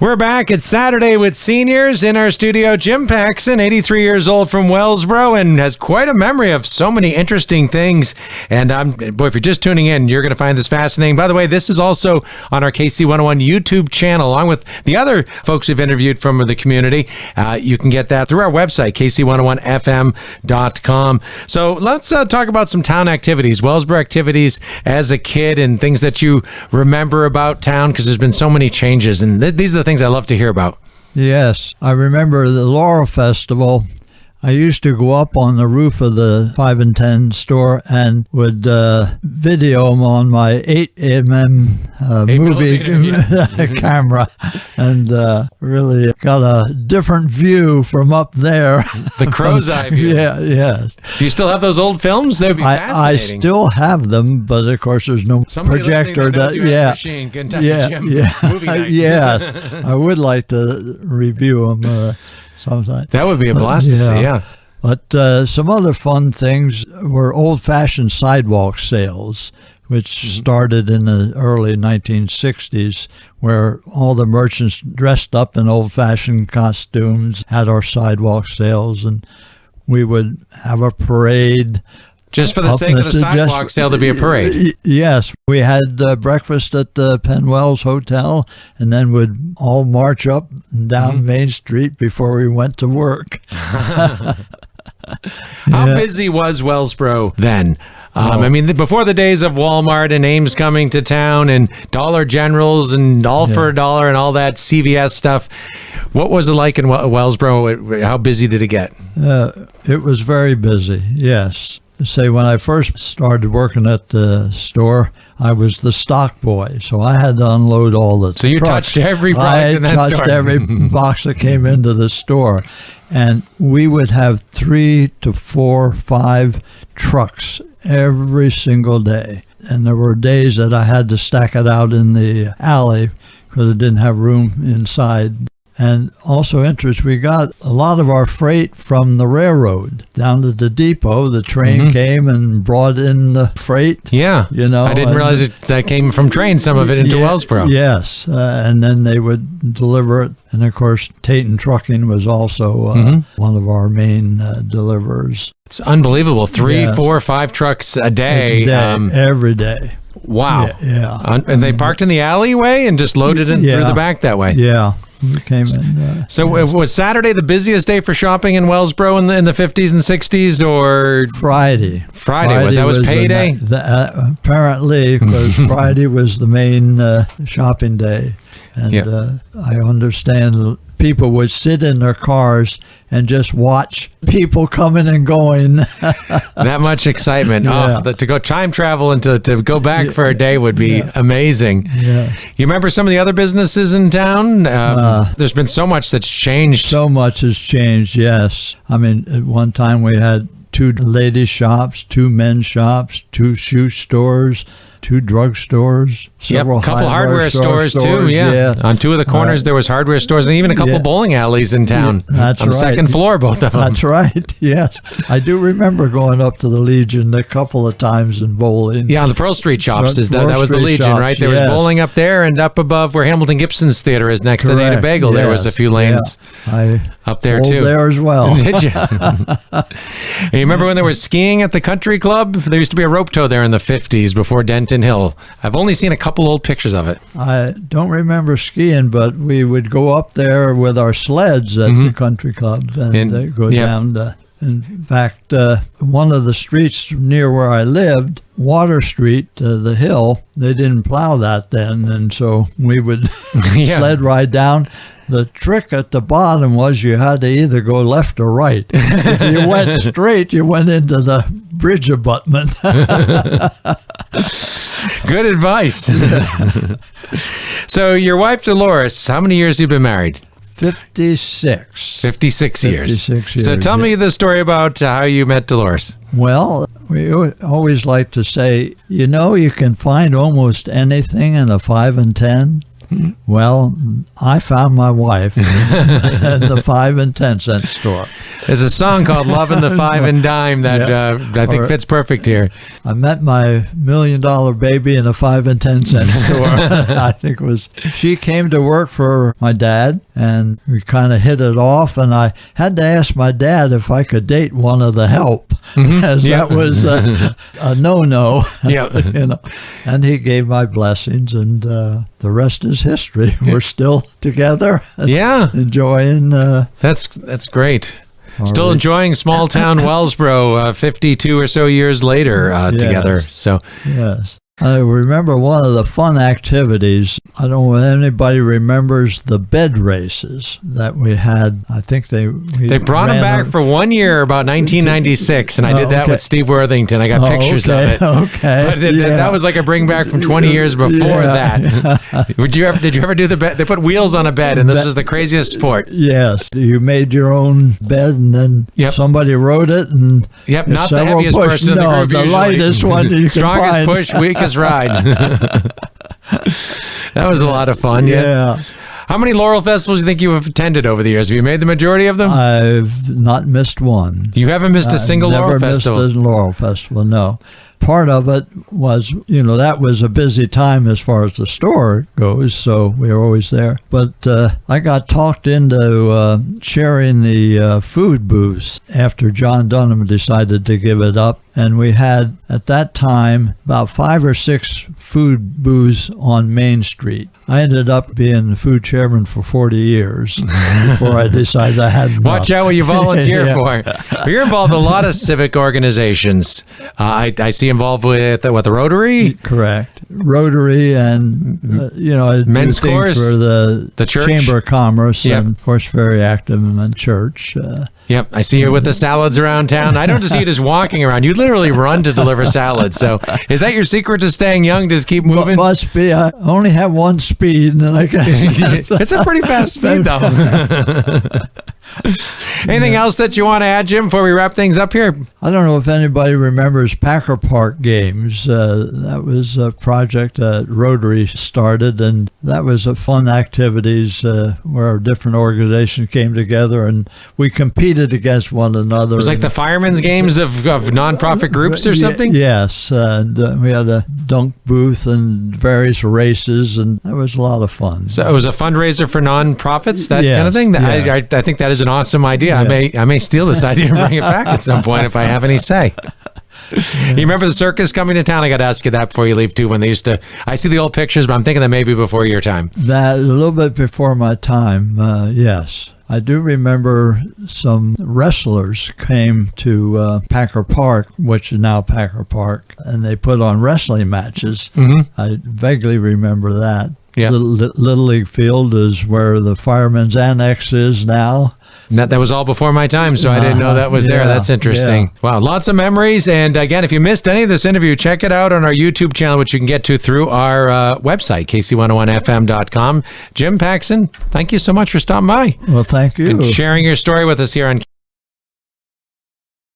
We're back. It's Saturday with seniors in our studio. Jim Paxson, 83 years old from Wellsboro, and has quite a memory of so many interesting things. And boy, if you're just tuning in, you're going to find this fascinating. By the way, this is also on our KC101 YouTube channel, along with the other folks we've interviewed from the community. You can get that through our website, kc101fm.com. So let's talk about some town activities, Wellsboro activities as a kid, and things that you remember about town, because there's been so many changes, and these are the things I love to hear about. Yes, I remember the Laurel Festival. I used to go up on the roof of the 5 and 10 store and would video them on my 8mm movie camera, and really got a different view from up there. The crow's eye view. Yeah, yes. Do you still have those old films? They'd be fascinating. I still have them, but of course there's no projector. Machine can touch Jim. Movie night. Yes, I would like to review them. Sometime. That would be a blast to see, yeah. But some other fun things were old-fashioned sidewalk sales, which started in the early 1960s, where all the merchants dressed up in old-fashioned costumes had our sidewalk sales, and we would have a parade. Just for the sake of the sidewalk sale to be a parade. Yes. We had breakfast at the Penn Wells Hotel, and then would all march up and down Main Street before we went to work. How busy was Wellsboro then? I mean, before the days of Walmart and Ames coming to town and Dollar Generals and all for a dollar and all that CVS stuff, what was it like in Wellsboro? How busy did it get? It was very busy, yes. Say, when I first started working at the store, I was the stock boy, so I had to unload all the So you trucks. touched every product in that store. I touched every box that came into the store, and we would have 3 to 4, 5 trucks every single day. And there were days that I had to stack it out in the alley because it didn't have room inside. And also interest, we got a lot of our freight from the railroad down to the depot. The train came and brought in the freight. Yeah, I didn't realize that came from train, some of it into Wellsboro. Yes, and then they would deliver it. And of course, Tatum Trucking was also one of our main deliverers. It's unbelievable. 3, 4, 5 trucks a day. Every day. Wow. Yeah. And they parked in the alleyway and just loaded it through the back that way. Yeah. We came in. So was Saturday the busiest day for shopping in Wellsboro in the 50s and 60s, or Friday? Friday was payday? Apparently, because Friday was the main shopping day. And I understand people would sit in their cars and just watch people coming and going. That much excitement. To go time travel and to go back for a day would be amazing. Yeah. You remember some of the other businesses in town? There's been so much that's changed. So much has changed, yes. I mean, at one time we had 2 ladies' shops, 2 men's shops, 2 shoe stores, 2 drug stores, several a couple hardware stores too. Yeah. On 2 of the corners there was hardware stores, and even a couple bowling alleys in town. That's on the second floor, both of them. That's right. Yes, I do remember going up to the Legion a couple of times in bowling. Yeah, on the Pearl Street shops. That was the Legion, shops, right? There was bowling up there, and up above where Hamilton Gibson's theater is next to Native Bagel. There was a few lanes up there too. There as well. Did you? And you remember when there was skiing at the country club? There used to be a rope tow there in the 50s before Denton Hill. I've only seen a couple old pictures of it. I don't remember skiing, but we would go up there with our sleds at the country club and go down to... In fact, one of the streets near where I lived, Water Street, the hill, they didn't plow that then, and so we would sled ride down. The trick at the bottom was you had to either go left or right. If you went straight, you went into the bridge abutment. Good advice. So your wife, Dolores, how many years have you been married? 56. 56 years. 56 years. So tell me the story about how you met Dolores. Well, we always like to say, you can find almost anything in a 5 and 10. Well, I found my wife in the 5 and 10 cent store. There's a song called "Lovin' the Five and Dime" that I think fits perfect here. I met my $1 million baby in a 5 and 10 cent store. I think it was. She came to work for my dad, and we kind of hit it off. And I had to ask my dad if I could date one of the help, as that was a no-no. Yeah, And he gave my blessings, and the rest is history. We're still together. Yeah, enjoying. That's great. Still enjoying small town Wellsboro 52 or so years later together. So yes. I remember one of the fun activities. I don't know if anybody remembers the bed races that we had. I think they brought them back for 1 year, about 1996, and I did that with Steve Worthington. I got pictures of it. Okay, but that was like a bring back from 20 years before that. Did you ever do the bed? They put wheels on a bed, and this was the craziest sport. Yes, you made your own bed, and then somebody rode it, and not the heaviest person in the group. The lightest one you strongest can find. push, weakest ride. That was a lot of fun. Yeah. How many Laurel festivals do you think you have attended over the years? Have you made the majority of them? I've not missed one. You haven't missed a single Laurel festival? Never missed a Laurel festival, no. Part of it was, that was a busy time as far as the store goes, so we were always there. But I got talked into sharing the food booths after John Dunham decided to give it up. And we had, at that time, about 5 or 6 food booths on Main Street. I ended up being the food chairman for 40 years before I decided I had enough. Watch out what you volunteer for. You're involved in a lot of civic organizations. I see involved with the Rotary? Correct. Rotary and, I Men's do things Chorus, for the church. Chamber of Commerce, and, of course, very active in the church. Yep, I see you with the salads around town. I don't just see you just walking around. You literally run to deliver salads. So is that your secret to staying young? Just keep moving? Must be. I only have one speed. And I guess it's a pretty fast speed, though. Anything else that you want to add, Jim, before we wrap things up here? I don't know if anybody remembers Packer Park Games. That was a project Rotary started, and that was a fun activities where different organizations came together, and we competed against one another. It was like the firemen's games of nonprofit groups or something? Yes, and we had a dunk booth and various races, and that was a lot of fun. So it was a fundraiser for nonprofits, that kind of thing? I think that is an awesome idea. I may steal this idea and bring it back at some point if I have any say. You remember the circus coming to town? I got to ask you that before you leave too. When they used to, I see the old pictures, but I'm thinking that maybe before your time. That a little bit before my time. Yes, I do remember some wrestlers came to Packer Park, which is now Packer Park, and they put on wrestling matches. Mm-hmm. I vaguely remember that. Yeah. Little League Field is where the Fireman's Annex is now. That was all before my time, so I didn't know that was there. That's interesting. Yeah. Wow, lots of memories. And again, if you missed any of this interview, check it out on our YouTube channel, which you can get to through our website, kc101fm.com. Jim Paxson, thank you so much for stopping by. Well, thank you. And sharing your story with us here on